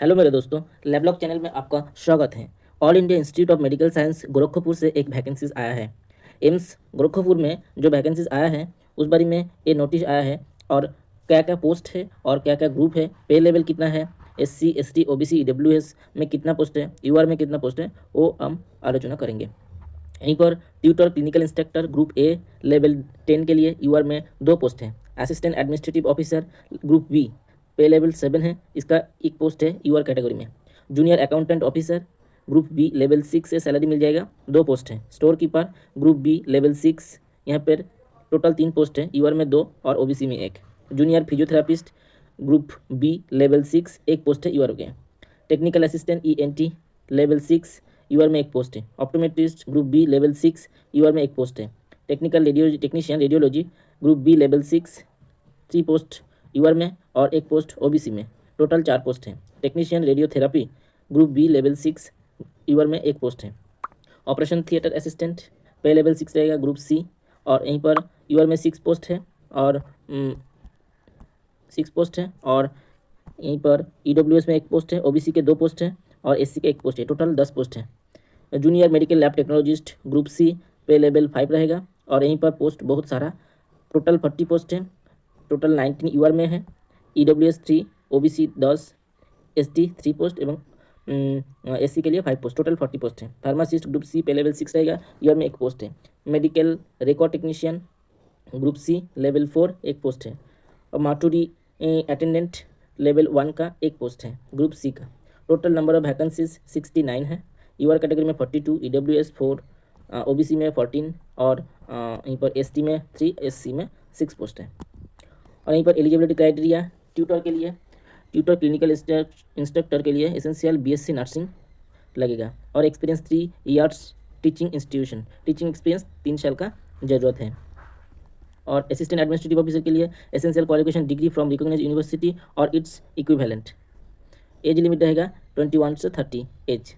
Hello मेरे दोस्तों, लैबलॉग channel में आपका स्वागत है। All India institute of medical science Gorakhpur से एक वैकेंसीज आया है। एम्स गोरखपुर में जो वैकेंसीज आया है उस बारे में ये नोटिस आया है और क्या क्या पोस्ट है और क्या क्या ग्रुप है, पे लेवल कितना है, SC ST OBC EWS में कितना पोस्ट है, UR में कितना पोस्ट है, वो हम आलोचना करेंगे। यहीं पर tutor clinical instructor group A level 10 के लिए UR में 2 पोस्ट हैं। Assistant administrative officer group B pay level 7 है, इसका एक पोस्ट है UR कैटेगरी में। Junior accountant officer group B level 6 से सैलरी मिल जाएगा, 2 पोस्ट हैं। Store keeper group B level 6, यहाँ पर टोटल 3 पोस्ट हैं, UR में 2 और OBC में 1। Junior physiotherapist group B level 6, एक पोस्ट है UR के। Technical assistant ENT level 6, UR में एक पोस्ट है। Optometrist group B level 6, UR में एक पोस्ट है। Technical technician radiology group B level 6, 3 post UR में और 1 पोस्ट OBC में, टोटल 4 पोस्ट हैं। Technician radiotherapy group B level 6, UR में 1 पोस्ट है। ऑपरेशन थिएटर असिस्टेंट पे लेवल 6 रहेगा ग्रुप सी, और यहीं पर UR में 6 पोस्ट है और 6 पोस्ट है, और यहीं पर EWS में 1 पोस्ट है, OBC के 2 पोस्ट हैं और SC के 1 पोस्ट है, टोटल 10 पोस्ट है। Junior medical lab technologist group C pay level 5 रहेगा, और यहीं पर पोस्ट बहुत सारा, टोटल 40 पोस्ट है, टोटल 19 UR में है। EWS 3, OBC 10, ST 3 पोस्ट एवं SC के लिए 5 पोस्ट, टोटल 40 पोस्ट है। Pharmacist group C pay level 6 रहेगा, UR में 1 पोस्ट है। Medical record technician group C level 4, 1 post है। और माटूरी अटेंडेंट लेवल 1 का 1 पोस्ट है ग्रुप सी का। टोटल नंबर ऑफ वैकेंसीज 69 है। UR कैटेगरी में 42, EWS 4, OBC में 14 और यहीं पर ST में 3, SC में 6 पोस्ट है। और यहीं पर एलिजिबिलिटी क्राइटेरिया ट्यूटर के लिए, ट्यूटर क्लिनिकल इंस्ट्रक्टर के लिए एसेंशियल BSc नर्सिंग लगेगा और experience 3 years teaching institution, teaching experience 3 साल का ज़रूरत है। और असिस्टेंट एडमिनिस्ट्रेटिव ऑफिसर के लिए essential qualification degree from recognised university और इट्स इक्विवेलेंट। एज लिमिट रहेगा 21 से 30 एज।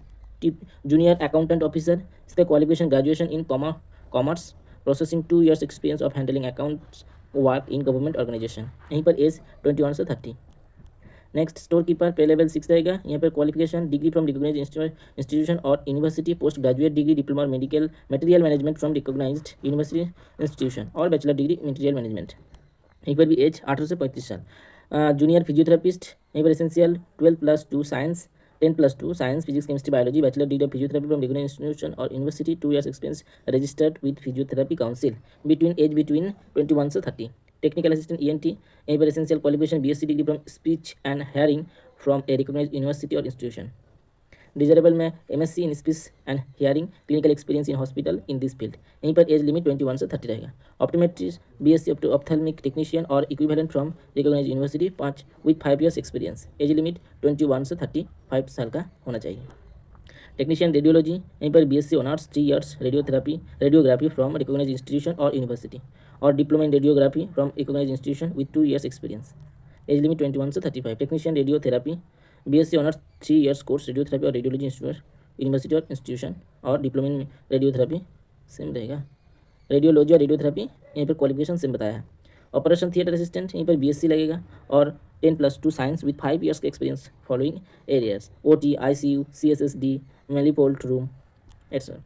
जूनियर अकाउंटेंट ऑफिसर, इसका qualification graduation in commerce, processing 2 years experience of handling accounts work in government organisation, यहीं पर age 21 से 30। Next store keeper pay level 6 रहेगा, यहाँ पर qualification degree from recognised institution और university, post graduate degree diploma medical material management from recognised university institution और bachelor degree material management, यहीं पर भी एज 18 से 35 साल। जूनियर फिजियोथेरापिस्ट, यहीं पर essential 12+2 science, 10+2 science physics chemistry biology, bachelor degree of physiotherapy from recognised institution और university, 2 years experience registered with physiotherapy council, between 21 से 30। टेक्निकल असिस्टेंट ENT, यहीं पर essential qualification BSc degree from speech and hearing from a recognised university और institution. Desirable में MSc in speech and hearing, clinical experience in hospital in this field, यहीं पर age limit 21 से 30 रहेगा। Optometrist BSc ophthalmic technician और equivalent from recognised university 5 with 5 years experience, age limit 21 से 35 साल का होना चाहिए। टेक्नीशियन रेडियोलॉजी, यहीं पर BSc honours 3 years radiography from recognised institution और यूनिवर्सिटी, और diploma in radiography from recognised institution with 2 years experience, age limit 21 से 35। Technician radiotherapy BSc honours 3 years course radiotherapy और रेडियोलॉजी इंस्टीट्यूट यूनिवर्सिटी और institution, और diploma in radiotherapy same रहेगा। Radiology और radiotherapy यहीं पर क्वालिफिकेशन सेम बताया है। ऑपरेशन थिएटर असिस्टेंट, यहीं पर BSc लगेगा और 10+2 साइंस विद 5 years का experience following areas, OT, ICU, CSSD, मेलिपोल्ट रूम एट्सेट्रा।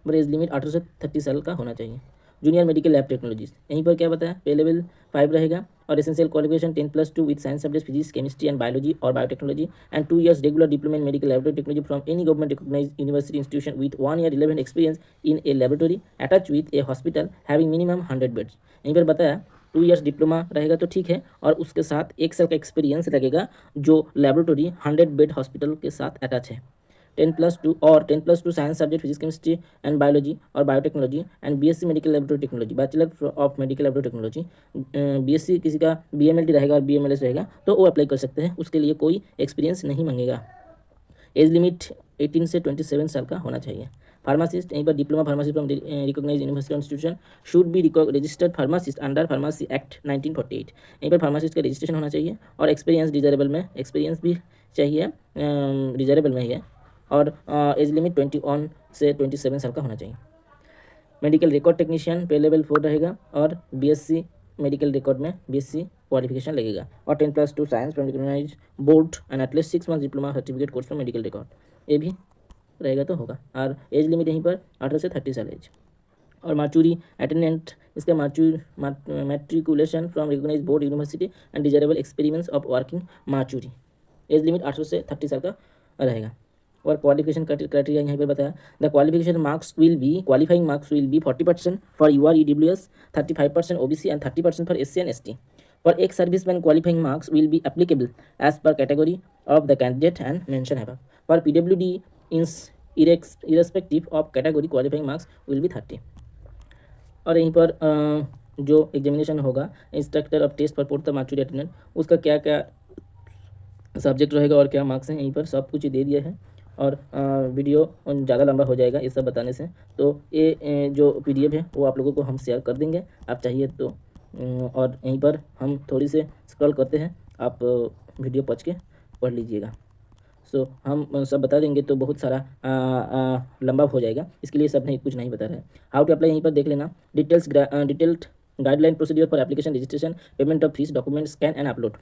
पर एज लिमिट 18 से 30 साल का होना चाहिए। जूनियर मेडिकल लैब टेक्नोलॉजीज, यहीं पर क्या बताया, पे लेवल 5 रहेगा और essential qualification 10+2 with science subject physics chemistry and biology और biotechnology and 2 years regular diploma in medical laboratory technology from any government recognised university institution with 1 year relevant experience in a laboratory attach with a hospital having minimum 100 beds. यहीं पर बताया 2 years diploma रहेगा तो ठीक है, और उसके साथ 1 साल का एक्सपीरियंस लगेगा जो लैबोरेटरी 100 बेड हॉस्पिटल के साथ अटैच है। 10+2 science subject physics chemistry and biology और biotechnology and BSc medical laboratory technology, bachelor of medical laboratory technology. BSc किसी का BMLT रहेगा और BMLS रहेगा तो वो अप्लाई कर सकते हैं, उसके लिए कोई एक्सपीरियंस नहीं मांगेगा। एज लिमिट 18 से 27 साल का होना चाहिए। फार्मासिस्ट, यहीं पर diploma pharmacy from recognised university institution should be registered pharmacist under pharmacy act 1948, यहीं पर फार्मासिस्ट का रजिस्ट्रेशन होना चाहिए और एक्सपीरियंस डिजरेबल में एक्सपीरियंस भी चाहिए, डिजरेबल में ही है, और एज लिमिट 21 से 27 साल का होना चाहिए। Medical record technician pay level 4 रहेगा और BSc मेडिकल रिकॉर्ड में BSc क्वालिफिकेशन लगेगा, और 10+2 science from recognised board and at least 6 month diploma certificate course from medical record, ये भी रहेगा तो होगा। और एज लिमिट यहीं पर 18 से 30 साल एज। और माचूरी अटेंडेंट, इसका matriculation from recognised board university and desirable experience of working mortuary, age limit 18 से 30 साल का रहेगा। और क्वालिफिकेशन क्राइटेरिया यहाँ पर बताया, the qualification marks will be, qualifying marks will be 40% for UR EWS, 35% OBC and 30% for SC and ST. For ex serviceman, qualifying marks will be applicable as per category of the candidate and mentioned above. For PWD, irrespective of category, qualifying marks will be 30. और यहीं पर जो examination होगा instructor of test for port the mortuary attendant, उसका क्या क्या subject रहेगा और क्या मार्क्स हैं, यहीं पर सब कुछ दे दिया है। और वीडियो ज़्यादा लंबा हो जाएगा ये सब बताने से, तो ये जो PDF है वो आप लोगों को हम शेयर कर देंगे, आप चाहिए तो। और यहीं पर हम थोड़ी से स्क्रॉल करते हैं, आप वीडियो पहुँच के पढ़ लीजिएगा। सो हम सब बता देंगे तो बहुत सारा लंबा हो जाएगा, इसके लिए सब नहीं कुछ नहीं बता रहे हैं। हाउ टू अप्लाई यहीं पर देख लेना, detailed guideline procedure for application registration, payment of fees, document scan and upload.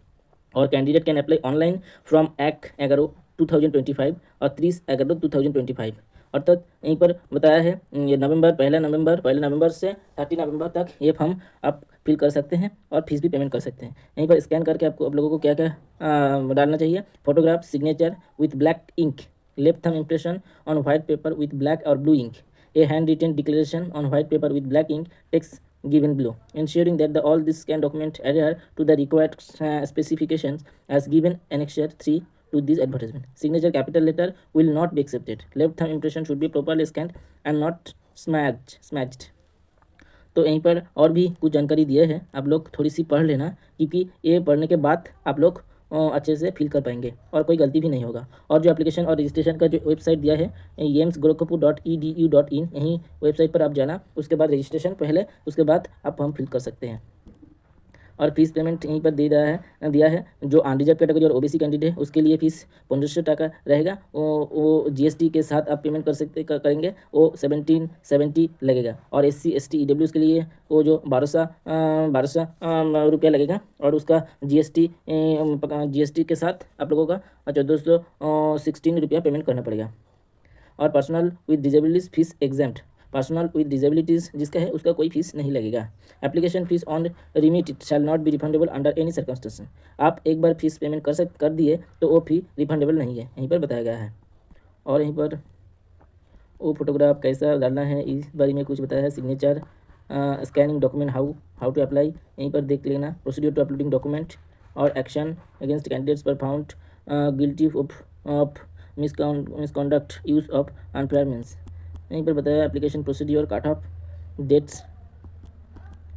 और candidate can apply online from 1/11/2025 और 30/11/2025। अर्थात यहीं पर बताया है ये पहला नवंबर से 30 नवंबर तक ये फॉर्म आप फिल कर सकते हैं और फीस भी पेमेंट कर सकते हैं। यहीं पर स्कैन करके आपको आप लोगों को क्या क्या डालना चाहिए, photograph, signature with black ink, left thumb impression on white paper with black और blue ink, a handwritten declaration on white paper with black ink, text given below, ensuring that all this can document adhere to the required specifications as given annexure 3 to this advertisement. Signature capital letter will not be accepted. Left thumb impression should be properly scanned and not smudged. तो यहीं पर और भी कुछ जानकारी दिए है, आप लोग थोड़ी सी पढ़ लेना, क्योंकि ये पढ़ने के बाद आप लोग अच्छे से फिल कर पाएंगे और कोई गलती भी नहीं होगा। और जो एप्लीकेशन और रजिस्ट्रेशन का जो वेबसाइट दिया है AIIMS-Gorakhpur.edu.in, यहीं वेबसाइट पर आप जाना, उसके बाद रजिस्ट्रेशन पहले, उसके बाद आप फॉर्म फिल कर सकते हैं। और फीस पेमेंट यहीं पर दिया है जो अनरिजर्व कैटेगरी और ओबीसी कैंडिडेट है उसके लिए फीस 1500 टका रहेगा, वो GST के साथ आप पेमेंट करेंगे, वो 1770 लगेगा। और SC ST EWS के लिए वो जो 1200 रुपया लगेगा, और उसका GST के साथ आप लोगों का 1416 रुपया पेमेंट करना पड़ेगा। और personal with disabilities fees exempt, personal with disabilities जिसका है उसका कोई फीस नहीं लगेगा। Application fees on remit shall not be refundable under any circumstance. आप एक बार फीस पेमेंट कर दिए तो वो फी रिफंडेबल नहीं है, यहीं पर बताया गया है। और यहीं पर वो फोटोग्राफ कैसा डालना है इस बारे में कुछ बताया है। Signature, scanning document, how to apply यहीं पर देख लेना। प्रोसीड्यूर टू अपलोडिंग डॉक्यूमेंट और एक्शन अगेंस्ट कैंडिडेट्स पर found guilty of misconduct, use of unfair means, यहीं पर बताया। Application procedure, cut off dates,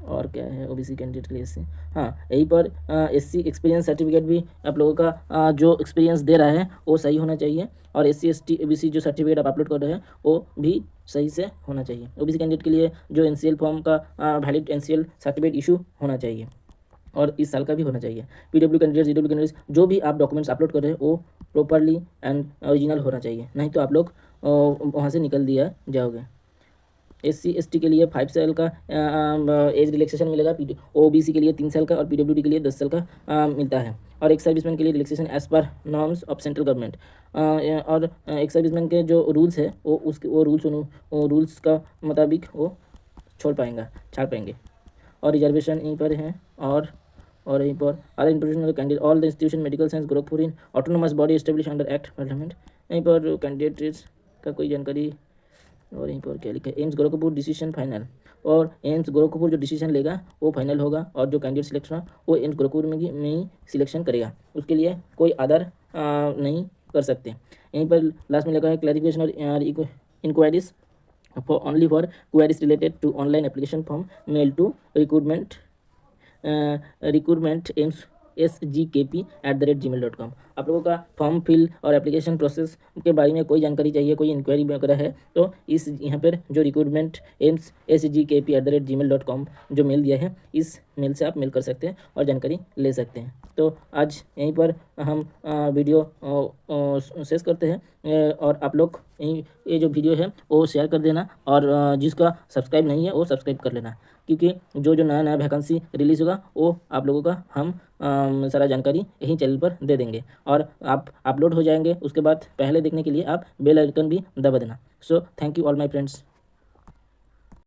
और क्या है ओबीसी कैंडिडेट के लिए से, हाँ यहीं पर SC एक्सपीरियंस सर्टिफिकेट भी आप लोगों का जो एक्सपीरियंस दे रहा है वो सही होना चाहिए। और SC ST OBC जो सर्टिफिकेट आप अपलोड कर रहे हैं वो भी सही से होना चाहिए। ओबीसी कैंडिडेट के लिए जो NCL फॉर्म का वैलिड NCL सर्टिफिकेट इशू होना चाहिए और इस साल का भी होना चाहिए। PW कैंडिडेट, GW कैंडिडेट जो भी आप डॉक्यूमेंट्स अपलोड कर रहे हैं वो प्रॉपरली एंड ओरिजिनल होना चाहिए, नहीं तो आप लोग वहाँ से निकल दिया जाओगे। SC ST के लिए 5 साल का एज रिलैक्सेशन मिलेगा, OBC के लिए 3 साल का और PWD के लिए 10 साल का मिलता है। और एक सर्विसमैन के लिए relaxation age per norms of central government. और एक सर्विसमैन के जो रूल्स है वो रूल्स का मुताबिक वो छाड़ पाएंगे। और रिजर्वेशन यहीं पर है। और यहीं पर other importation candidate all the institution medical science Gorakhpur in autonomous body establish under act parliament, यहीं पर कैंडिडेट्स का कोई जानकारी। और यहीं पर क्या लिखा है, एम्स गोरखपुर डिसीजन फाइनल, और एम्स गोरखपुर जो डिसीजन लेगा वो फाइनल होगा, और जो कैंडिडेट सिलेक्शन वो एम्स गोरखपुर में ही सिलेक्शन करेगा, उसके लिए कोई अदर नहीं कर सकते। यहीं पर लास्ट में लिखा है क्लैरिफिकेशन और inquiries only for queries related to online application form mail to recruitment SGKP@gmail.com। आप लोगों का फॉर्म फिल और एप्लीकेशन प्रोसेस के बारे में कोई जानकारी चाहिए, कोई इंक्वायरी वगैरह है तो इस यहाँ पर जो रिक्रूटमेंट SGKP@gmail.com जो मेल दिया है इस मेल से आप मेल कर सकते हैं और जानकारी ले सकते हैं। तो आज यहीं पर हम वीडियो शेष करते हैं, और आप लोग ये जो वीडियो है वो शेयर कर देना, और जिसका सब्सक्राइब नहीं है वो सब्सक्राइब कर लेना। क्योंकि जो जो नया नया वैकेंसी रिलीज़ होगा वो आप लोगों का हम सारा जानकारी यही चैनल पर दे देंगे, और आप अपलोड हो जाएंगे उसके बाद पहले देखने के लिए आप बेल आइकन भी दबा देना। So thank you all my friends.